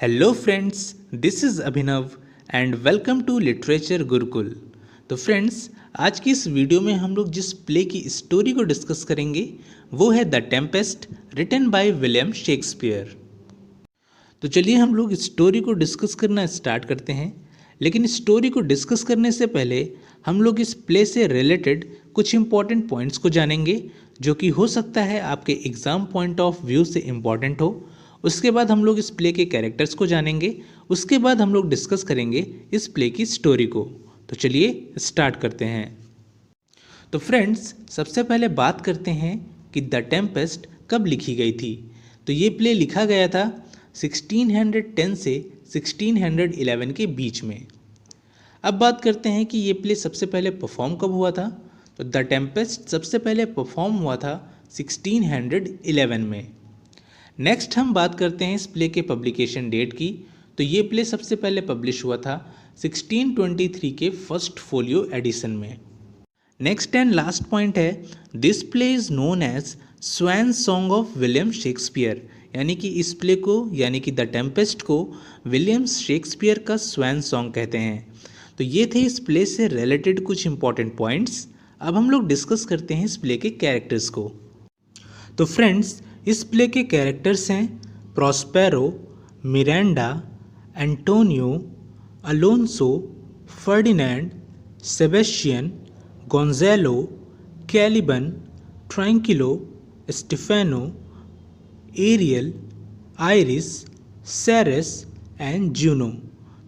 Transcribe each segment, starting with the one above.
Hello friends, this is Abhinav and welcome to literature Gurukul. तो friends, आज की इस वीडियो में हम लोग जिस प्ले की स्टोरी को डिस्कस करेंगे वो है the Tempest, written by William Shakespeare. तो चलिए हम लोग स्टोरी को डिस्कस करना स्टार्ट करते हैं। लेकिन स्टोरी को डिस्कस करने से पहले हम लोग इस प्ले से रिलेटेड कुछ इंपॉर्टेंट पॉइंट्स को जानेंगे, जो कि हो सकता है आपके एग्ज़ाम पॉइंट ऑफ व्यू से इम्पॉर्टेंट हो। उसके बाद हम लोग इस प्ले के कैरेक्टर्स को जानेंगे। उसके बाद हम लोग डिस्कस करेंगे इस प्ले की स्टोरी को। तो चलिए स्टार्ट करते हैं। तो फ्रेंड्स, सबसे पहले बात करते हैं कि द टेम्पेस्ट कब लिखी गई थी। तो ये प्ले लिखा गया था 1610 से 1611 के बीच में। अब बात करते हैं कि ये प्ले सबसे पहले परफॉर्म कब हुआ था। तो द टेम्पेस्ट सबसे पहले परफॉर्म हुआ था 1611 में। नेक्स्ट हम बात करते हैं इस प्ले के पब्लिकेशन डेट की। तो ये प्ले सबसे पहले पब्लिश हुआ था 1623 के फर्स्ट फोलियो एडिशन में। नेक्स्ट एंड लास्ट पॉइंट है, this play is known as swan song of William Shakespeare. यानी कि इस प्ले को, यानी कि द टेम्पेस्ट को विलियम शेक्सपियर का स्वैन सॉन्ग कहते हैं। तो ये थे इस प्ले से रिलेटेड कुछ इंपॉर्टेंट पॉइंट्स। अब हम लोग डिस्कस करते हैं इस प्ले के कैरेक्टर्स को। तो फ्रेंड्स, इस प्ले के कैरेक्टर्स हैं Prospero, Miranda, Antonio, Alonso, Ferdinand, Sebastian, Gonzalo, Caliban, Trinculo, Stephano, Ariel, Iris, Ceres and Juno.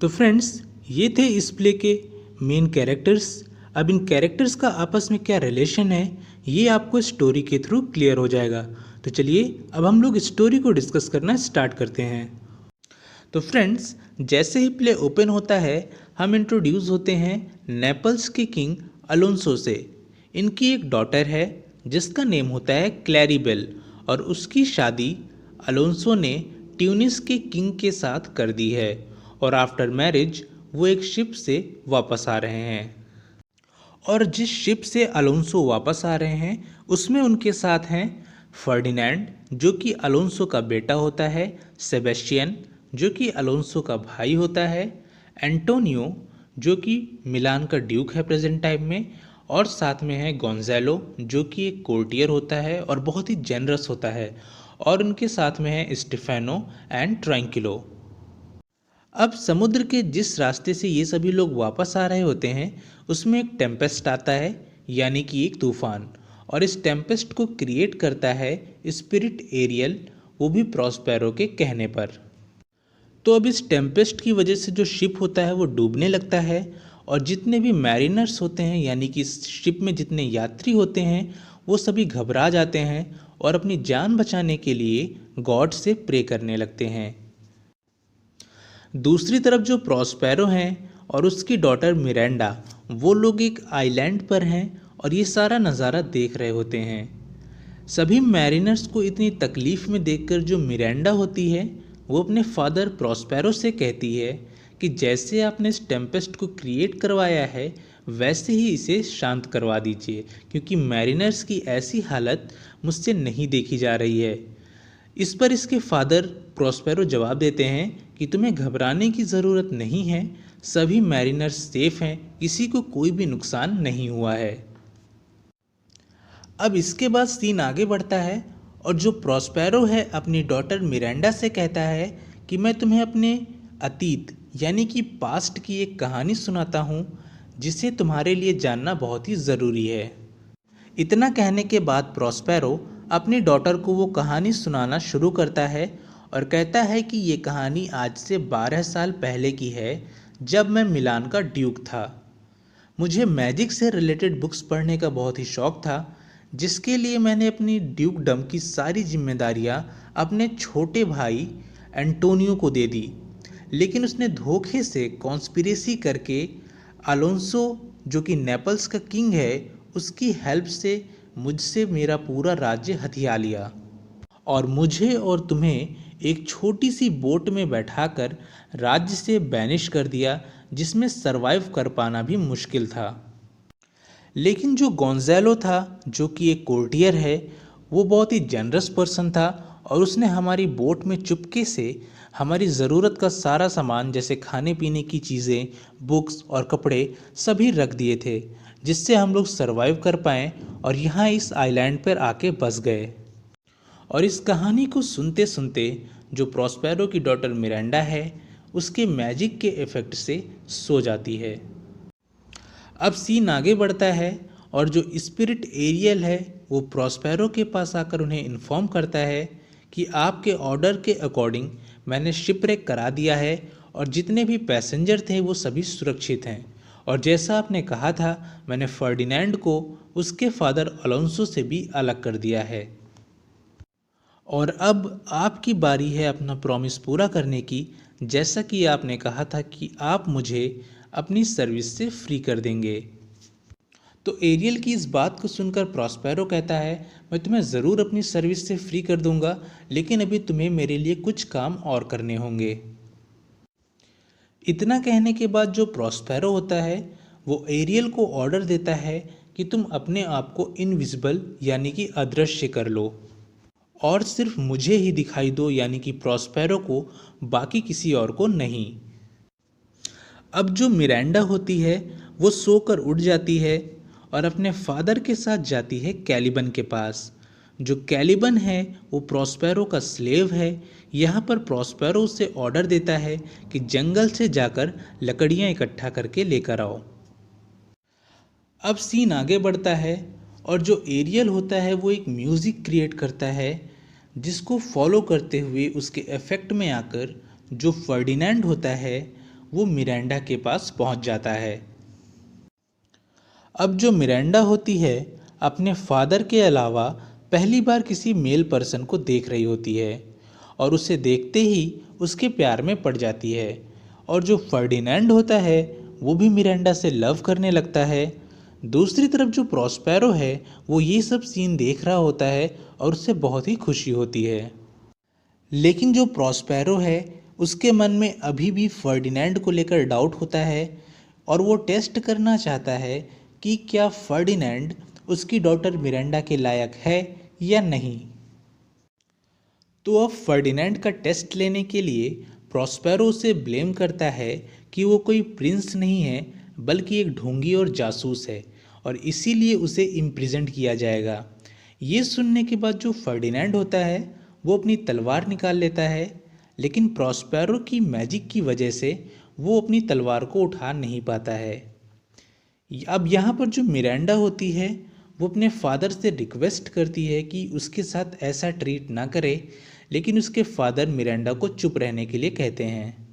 तो फ्रेंड्स, ये थे इस प्ले के मेन कैरेक्टर्स। अब इन कैरेक्टर्स का आपस में क्या रिलेशन है, ये आपको स्टोरी के थ्रू क्लियर हो जाएगा। तो चलिए अब हम लोग स्टोरी को डिस्कस करना स्टार्ट करते हैं। तो फ्रेंड्स, जैसे ही प्ले ओपन होता है हम इंट्रोड्यूस होते हैं नेपल्स के किंग अलोंसो से। इनकी एक डॉटर है जिसका नेम होता है क्लैरिबेल, और उसकी शादी अलोंसो ने ट्यूनिस के किंग के साथ कर दी है। और आफ्टर मैरिज वो एक शिप से वापस आ रहे हैं, और जिस शिप से अलोंसो वापस आ रहे हैं उसमें उनके साथ हैं फर्डिनेंड, जो कि अलोंसो का बेटा होता है, सेबेस्टियन, जो कि अलोंसो का भाई होता है, एंटोनियो, जो कि मिलान का ड्यूक है प्रेजेंट टाइम में, और साथ में है गोंज़ालो, जो कि एक कोर्टियर होता है और बहुत ही जेनरस होता है, और उनके साथ में है स्टेफेनो एंड ट्रैंक्विलो। अब समुद्र के जिस रास्ते से ये सभी लोग वापस आ रहे होते हैं उसमें एक टेम्पेस्ट आता है, यानी कि एक तूफान। और इस टेम्पेस्ट को क्रिएट करता है स्पिरिट एरियल, वो भी प्रॉस्पेरो के कहने पर। तो अब इस टेम्पेस्ट की वजह से जो शिप होता है वो डूबने लगता है, और जितने भी मैरिनर्स होते हैं, यानी कि इस शिप में जितने यात्री होते हैं, वो सभी घबरा जाते हैं और अपनी जान बचाने के लिए गॉड से प्रे करने लगते हैं। दूसरी तरफ जो प्रॉस्पेरो हैं और उसकी डॉटर मिरांडा, वो लोग एक आइलैंड पर हैं और ये सारा नज़ारा देख रहे होते हैं। सभी मैरिनर्स को इतनी तकलीफ़ में देखकर जो मिरांडा होती है वो अपने फादर प्रॉस्पेरो से कहती है कि जैसे आपने इस टेम्पेस्ट को क्रिएट करवाया है वैसे ही इसे शांत करवा दीजिए, क्योंकि मैरिनर्स की ऐसी हालत मुझसे नहीं देखी जा रही है। इस पर इसके फादर प्रॉस्पेरो जवाब देते हैं कि तुम्हें घबराने की ज़रूरत नहीं है, सभी मैरिनर्स सेफ हैं, किसी को कोई भी नुकसान नहीं हुआ है। अब इसके बाद सीन आगे बढ़ता है और जो प्रॉस्पेरो है अपनी डॉटर मिरांडा से कहता है कि मैं तुम्हें अपने अतीत यानी कि पास्ट की एक कहानी सुनाता हूँ जिसे तुम्हारे लिए जानना बहुत ही ज़रूरी है। इतना कहने के बाद प्रॉस्पेरो अपनी डॉटर को वो कहानी सुनाना शुरू करता है और कहता है कि ये कहानी आज से 12 साल पहले की है, जब मैं मिलान का ड्यूक था। मुझे मैजिक से रिलेटेड बुक्स पढ़ने का बहुत ही शौक़ था, जिसके लिए मैंने अपनी ड्यूकडम की सारी जिम्मेदारियां अपने छोटे भाई एंटोनियो को दे दी। लेकिन उसने धोखे से कॉन्स्पिरेसी करके अलोंसो, जो कि नेपल्स का किंग है, उसकी हेल्प से मुझसे मेरा पूरा राज्य हथिया लिया और मुझे और तुम्हें एक छोटी सी बोट में बैठाकर राज्य से बैनिश कर दिया, जिसमें सरवाइव कर पाना भी मुश्किल था। लेकिन जो गोंज़ालो था, जो कि एक कोर्टियर है, वो बहुत ही जनरस पर्सन था और उसने हमारी बोट में चुपके से हमारी ज़रूरत का सारा सामान जैसे खाने पीने की चीज़ें, बुक्स और कपड़े सभी रख दिए थे, जिससे हम लोग सरवाइव कर पाएँ और यहाँ इस आइलैंड पर आके बस गए। और इस कहानी को सुनते सुनते जो प्रॉस्पेरो की डॉटर मिरांडा है, उसके मैजिक के इफ़ेक्ट से सो जाती है। अब सीन आगे बढ़ता है और जो स्पिरिट एरियल है वो प्रॉस्पेरो के पास आकर उन्हें इन्फॉर्म करता है कि आपके ऑर्डर के अकॉर्डिंग मैंने शिपरेक करा दिया है और जितने भी पैसेंजर थे वो सभी सुरक्षित हैं, और जैसा आपने कहा था मैंने फर्डिनेंड को उसके फादर अलोंसो से भी अलग कर दिया है। और अब आपकी बारी है अपना प्रॉमिस पूरा करने की, जैसा कि आपने कहा था कि आप मुझे अपनी सर्विस से फ्री कर देंगे। तो एरियल की इस बात को सुनकर प्रॉस्पेरो कहता है, मैं तुम्हें ज़रूर अपनी सर्विस से फ्री कर दूंगा, लेकिन अभी तुम्हें मेरे लिए कुछ काम और करने होंगे। इतना कहने के बाद जो प्रॉस्पेरो होता है वो एरियल को ऑर्डर देता है कि तुम अपने आप को इनविजिबल यानी कि अदृश्य कर लो और सिर्फ मुझे ही दिखाई दो, यानी कि प्रॉस्पेरो को, बाकी किसी और को नहीं। अब जो मिरांडा होती है वो सोकर उठ जाती है और अपने फादर के साथ जाती है कैलिबन के पास। जो कैलिबन है वो प्रॉस्पेरो का स्लेव है। यहाँ पर प्रॉस्पेरो उसे ऑर्डर देता है कि जंगल से जाकर लकड़ियाँ इकट्ठा करके लेकर आओ। अब सीन आगे बढ़ता है और जो एरियल होता है वो एक म्यूज़िक क्रिएट करता है, जिसको फॉलो करते हुए उसके इफेक्ट में आकर जो फर्डिनेंड होता है वो मिरांडा के पास पहुंच जाता है। अब जो मिरांडा होती है अपने फादर के अलावा पहली बार किसी मेल पर्सन को देख रही होती है और उसे देखते ही उसके प्यार में पड़ जाती है। और जो फर्डिनेंड होता है वो भी मिरांडा से लव करने लगता है। दूसरी तरफ जो प्रॉस्पेरो है वो ये सब सीन देख रहा होता है और उससे बहुत ही खुशी होती है। लेकिन जो प्रॉस्पेरो है उसके मन में अभी भी फर्डिनेंड को लेकर डाउट होता है और वो टेस्ट करना चाहता है कि क्या फर्डिनेंड उसकी डॉटर मिरांडा के लायक है या नहीं। तो अब फर्डिनेंड का टेस्ट लेने के लिए प्रॉस्पेरो उसे ब्लेम करता है कि वो कोई प्रिंस नहीं है बल्कि एक ढोंगी और जासूस है, और इसीलिए उसे इम्प्रिजेंट किया जाएगा। ये सुनने के बाद जो फर्डिनेंड होता है वो अपनी तलवार निकाल लेता है, लेकिन प्रॉस्पेरो की मैजिक की वजह से वो अपनी तलवार को उठा नहीं पाता है। अब यहाँ पर जो मिरांडा होती है वो अपने फादर से रिक्वेस्ट करती है कि उसके साथ ऐसा ट्रीट ना करे, लेकिन उसके फादर मिरांडा को चुप रहने के लिए कहते हैं।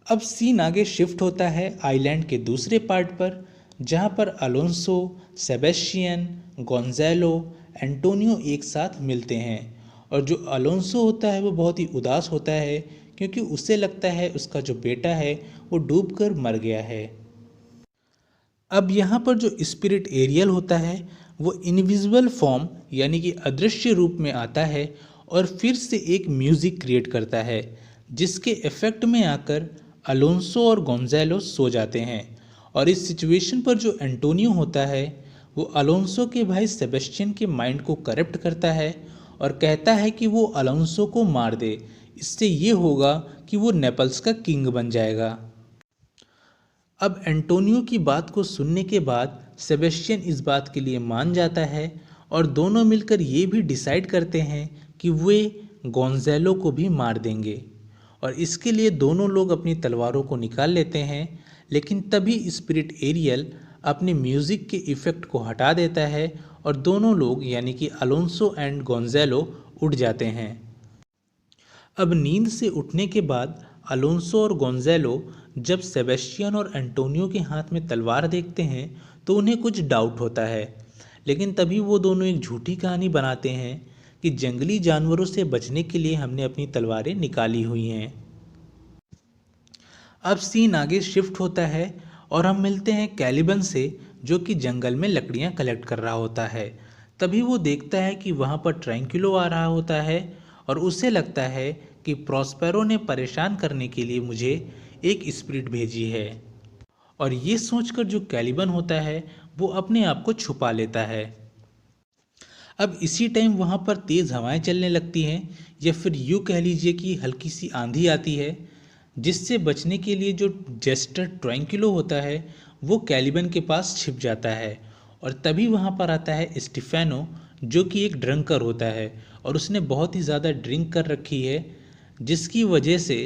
अब सीन आगे शिफ्ट होता है आइलैंड के दूसरे पार्ट पर, जहाँ पर अलोंसो, सेबेस्टियन, गोंज़ालो, एंटोनियो एक साथ मिलते हैं। और जो अलोंसो होता है वो बहुत ही उदास होता है क्योंकि उसे लगता है उसका जो बेटा है वो डूबकर मर गया है। अब यहाँ पर जो स्पिरिट एरियल होता है वो इनविजिबल फॉर्म यानी कि अदृश्य रूप में आता है और फिर से एक म्यूज़िक क्रिएट करता है, जिसके इफेक्ट में आकर अलोंसो और गोंज़ालो सो जाते हैं। और इस सिचुएशन पर जो एंटोनियो होता है वो अलोंसो के भाई सेबेस्टियन के माइंड को करप्ट करता है और कहता है कि वो अलोंसो को मार दे, इससे ये होगा कि वो नेपल्स का किंग बन जाएगा। अब एंटोनियो की बात को सुनने के बाद सेबेस्टियन इस बात के लिए मान जाता है और दोनों मिलकर ये भी डिसाइड करते हैं कि वे गोंज़ालो को भी मार देंगे। और इसके लिए दोनों लोग अपनी तलवारों को निकाल लेते हैं, लेकिन तभी स्पिरिट एरियल अपने म्यूज़िक के इफ़ेक्ट को हटा देता है और दोनों लोग यानी कि अलोंसो एंड गोंज़ालो उठ जाते हैं। अब नींद से उठने के बाद अलोंसो और गोंज़ालो जब सेबेस्टियन और एंटोनियो के हाथ में तलवार देखते हैं तो उन्हें कुछ डाउट होता है, लेकिन तभी वो दोनों एक झूठी कहानी बनाते हैं कि जंगली जानवरों से बचने के लिए हमने अपनी तलवारें निकाली हुई हैं। अब सीन आगे शिफ्ट होता है और हम मिलते हैं कैलिबन से, जो कि जंगल में लकड़ियां कलेक्ट कर रहा होता है। तभी वो देखता है कि वहाँ पर ट्रैंक्विलो आ रहा होता है और उसे लगता है कि प्रॉस्पेरो ने परेशान करने के लिए मुझे एक स्पिरिट भेजी है। और ये सोचकर जो कैलिबन होता है वो अपने आप को छुपा लेता है। अब इसी टाइम वहाँ पर तेज़ हवाएं चलने लगती हैं, या फिर यूँ कह लीजिए कि हल्की सी आंधी आती है, जिससे बचने के लिए जो जेस्टर ट्रैंक्विलो होता है वो कैलिबन के पास छिप जाता है। और तभी वहाँ पर आता है स्टीफेनो, जो कि एक ड्रंकर होता है और उसने बहुत ही ज़्यादा ड्रिंक कर रखी है, जिसकी वजह से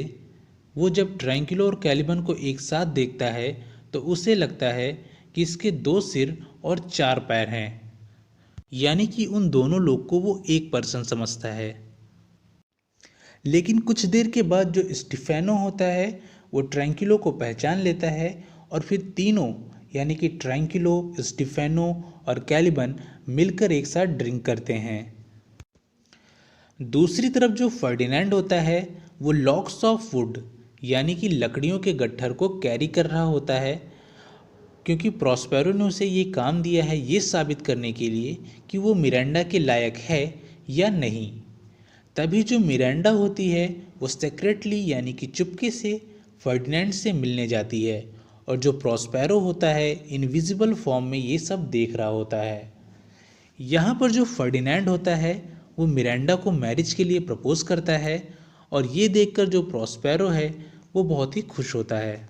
वो जब ट्रैंक्विलो और कैलिबन को एक साथ देखता है तो उसे लगता है कि इसके 2 सिर और 4 पैर हैं, यानी कि उन दोनों लोग को वो एक पर्सन समझता है। लेकिन कुछ देर के बाद जो स्टीफेनो होता है वो ट्रैंक्विलो को पहचान लेता है और फिर तीनों यानी कि ट्रैंक्विलो, स्टीफेनो और कैलिबन मिलकर एक साथ ड्रिंक करते हैं। दूसरी तरफ जो फर्डिनेंड होता है वो लॉक्स ऑफ वुड यानी कि लकड़ियों के गट्ठर को कैरी कर रहा होता है, क्योंकि प्रॉस्पेरो ने उसे ये काम दिया है ये साबित करने के लिए कि वो मिरांडा के लायक है या नहीं। तभी जो मिरांडा होती है वो सीक्रेटली यानी कि चुपके से फर्डिनेंड से मिलने जाती है, और जो प्रॉस्पेरो होता है इनविजिबल फॉर्म में ये सब देख रहा होता है। यहाँ पर जो फर्डिनेंड होता है वो मिरांडा को मैरिज के लिए प्रपोज करता है, और ये देखकर जो प्रॉस्पेरो है वो बहुत ही खुश होता है।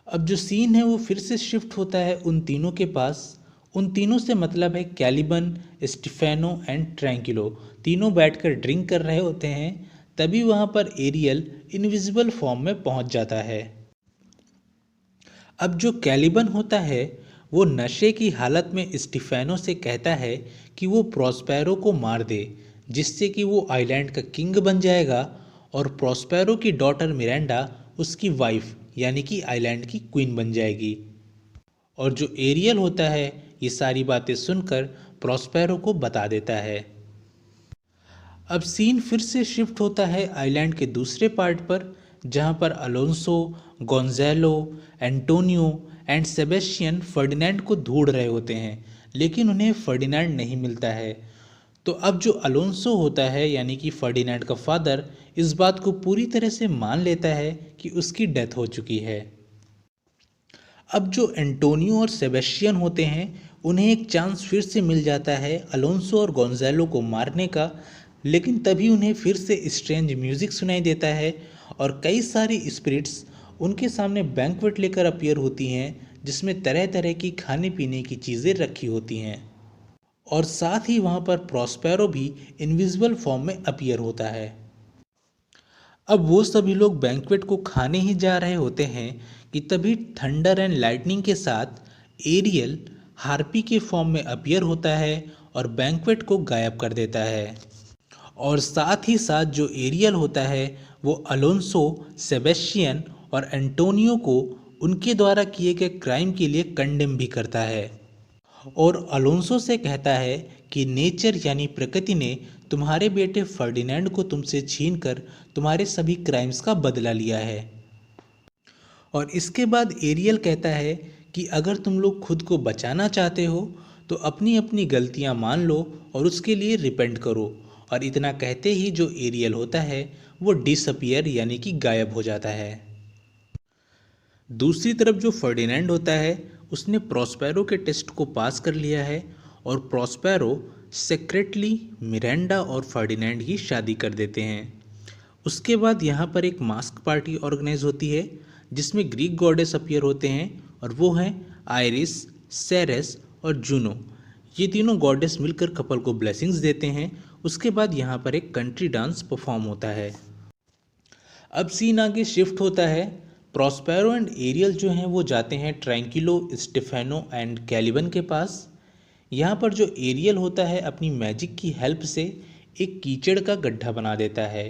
अब जो सीन है वो फिर से शिफ्ट होता है उन तीनों के पास। उन तीनों से मतलब है कैलिबन, स्टीफेनो एंड ट्रैंक्विलो। तीनों बैठकर ड्रिंक कर रहे होते हैं। तभी वहाँ पर एरियल इनविजिबल फॉर्म में पहुँच जाता है। अब जो कैलिबन होता है वो नशे की हालत में स्टीफेनो से कहता है कि वो प्रॉस्पेरो को मार दे, जिससे कि वो आइलैंड का किंग बन जाएगा और प्रॉस्पेरो की डॉटर मिरांडा उसकी वाइफ यानी कि आइलैंड की क्वीन बन जाएगी। और जो एरियल होता है ये सारी बातें सुनकर प्रॉस्पेरो को बता देता है। अब सीन फिर से शिफ्ट होता है आइलैंड के दूसरे पार्ट पर, जहां पर Alonso, Gonzalo, Antonio and Sebastian Ferdinand को ढूंढ रहे होते हैं, लेकिन उन्हें फर्डिनेंड नहीं मिलता है। तो अब जो अलोंसो होता है यानी कि फर्डिनेंड का फादर इस बात को पूरी तरह से मान लेता है कि उसकी डेथ हो चुकी है। अब जो एंटोनियो और सेबेस्टियन होते हैं उन्हें एक चांस फिर से मिल जाता है अलोंसो और गोंजालो को मारने का, लेकिन तभी उन्हें फिर से स्ट्रेंज म्यूजिक सुनाई देता है और कई सारी स्पिरिट्स उनके सामने बैंक्वेट लेकर अपीयर होती हैं, जिसमें तरह तरह की खाने पीने की चीज़ें रखी होती हैं। और साथ ही वहाँ पर प्रॉस्पेरो भी इनविजिबल फॉर्म में अपीयर होता है। अब वो सभी लोग बैंक्वेट को खाने ही जा रहे होते हैं कि तभी थंडर एंड लाइटनिंग के साथ एरियल हार्पी के फॉर्म में अपीयर होता है और बैंक्वेट को गायब कर देता है। और साथ ही साथ जो एरियल होता है वो अलोंसो, सेबेस्टियन और एंटोनियो को उनके द्वारा किए गए क्राइम के लिए कंडेम भी करता है, और अलोंसो से कहता है कि नेचर यानी प्रकृति ने तुम्हारे बेटे फर्डिनेंड को तुमसे छीनकर तुम्हारे सभी क्राइम्स का बदला लिया है। और इसके बाद एरियल कहता है कि अगर तुम लोग खुद को बचाना चाहते हो तो अपनी अपनी गलतियां मान लो और उसके लिए रिपेंट करो। और इतना कहते ही जो एरियल होता है वो डिसअपियर यानी कि गायब हो जाता है। दूसरी तरफ जो फर्डिनेंड होता है उसने प्रॉस्पेरो के टेस्ट को पास कर लिया है, और प्रॉस्पेरो सीक्रेटली मिरांडा और फर्डिनेंड की शादी कर देते हैं। उसके बाद यहाँ पर एक मास्क पार्टी ऑर्गेनाइज होती है जिसमें ग्रीक गॉडेस अपीयर होते हैं, और वो हैं आयरिस, सेरेस और जूनो। ये तीनों गॉडेस मिलकर कपल को ब्लेसिंग्स देते हैं। उसके बाद यहाँ पर एक कंट्री डांस परफॉर्म होता है। अब सीन आगे शिफ्ट होता है। प्रॉस्पेरो एंड एरियल जो हैं वो जाते हैं ट्रैंक्विलो, स्टीफेनो एंड कैलिबन के पास। यहाँ पर जो एरियल होता है अपनी मैजिक की हेल्प से एक कीचड़ का गड्ढा बना देता है।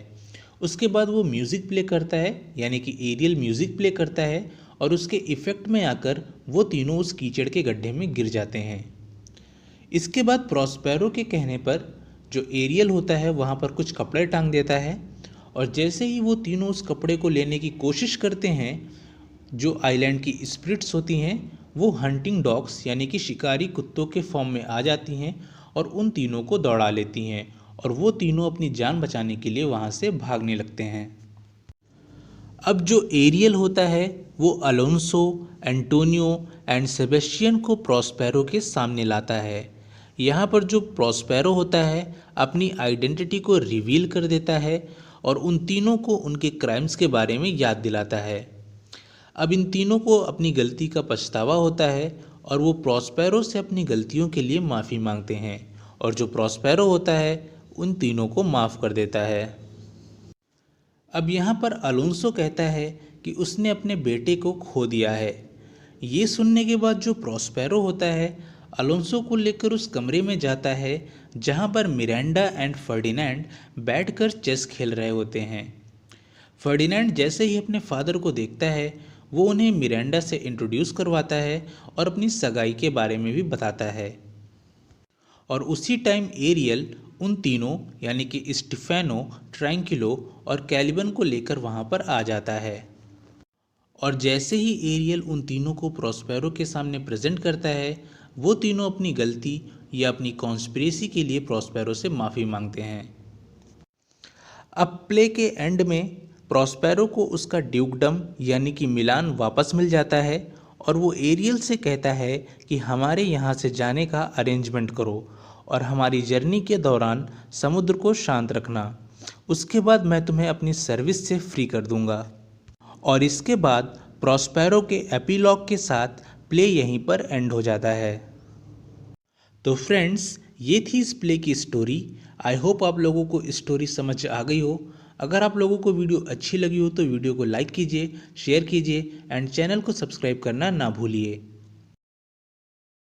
उसके बाद वो म्यूज़िक प्ले करता है यानी कि एरियल म्यूज़िक प्ले करता है, और उसके इफ़ेक्ट में आकर वो तीनों उस कीचड़ के गड्ढे में गिर जाते हैं। इसके बाद प्रॉस्पेरो के कहने पर जो एरियल होता है वहाँ पर कुछ कपड़े टांग देता है, और जैसे ही वो तीनों उस कपड़े को लेने की कोशिश करते हैं, जो आइलैंड की स्पिरिट्स होती हैं वो हंटिंग डॉग्स यानी कि शिकारी कुत्तों के फॉर्म में आ जाती हैं और उन तीनों को दौड़ा लेती हैं, और वो तीनों अपनी जान बचाने के लिए वहाँ से भागने लगते हैं। अब जो एरियल होता है वो अलोंसो, एंटोनियो एंड सेबेस्टियन को प्रॉस्पेरो के सामने लाता है। यहाँ पर जो प्रॉस्पेरो होता है अपनी आइडेंटिटी को रिवील कर देता है और उन तीनों को उनके क्राइम्स के बारे में याद दिलाता है। अब इन तीनों को अपनी गलती का पछतावा होता है और वो प्रॉस्पेरो से अपनी गलतियों के लिए माफ़ी मांगते हैं और जो प्रॉस्पेरो होता है उन तीनों को माफ़ कर देता है। अब यहाँ पर अलोंसो कहता है कि उसने अपने बेटे को खो दिया है। ये सुनने के बाद जो प्रॉस्पेरो होता है अलोंसो को लेकर उस कमरे में जाता है जहाँ पर मिरांडा एंड फर्डिनेंड बैठकर चेस खेल रहे होते हैं। फर्डिनेंड जैसे ही अपने फादर को देखता है वो उन्हें मिरांडा से इंट्रोड्यूस करवाता है और अपनी सगाई के बारे में भी बताता है। और उसी टाइम एरियल उन तीनों यानी कि स्टीफेनो, ट्रैंक्विलो और कैलिबन को लेकर वहाँ पर आ जाता है। और जैसे ही एरियल उन तीनों को प्रॉस्पेरो के सामने प्रेजेंट करता है वो तीनों अपनी गलती या अपनी कॉन्स्पिरेसी के लिए प्रॉस्पेरो से माफ़ी मांगते हैं। अब प्ले के एंड में प्रॉस्पेरो को उसका ड्यूकडम यानी कि मिलान वापस मिल जाता है और वो एरियल से कहता है कि हमारे यहाँ से जाने का अरेंजमेंट करो और हमारी जर्नी के दौरान समुद्र को शांत रखना, उसके बाद मैं तुम्हें अपनी सर्विस से फ्री कर दूंगा। और इसके बाद प्रॉस्पेरो के एपिलॉग के साथ प्ले यहीं पर एंड हो जाता है। तो फ्रेंड्स ये थी इस प्ले की स्टोरी। आई होप आप लोगों को स्टोरी समझ आ गई हो। अगर आप लोगों को वीडियो अच्छी लगी हो तो वीडियो को लाइक कीजिए, शेयर कीजिए एंड चैनल को सब्सक्राइब करना ना भूलिए।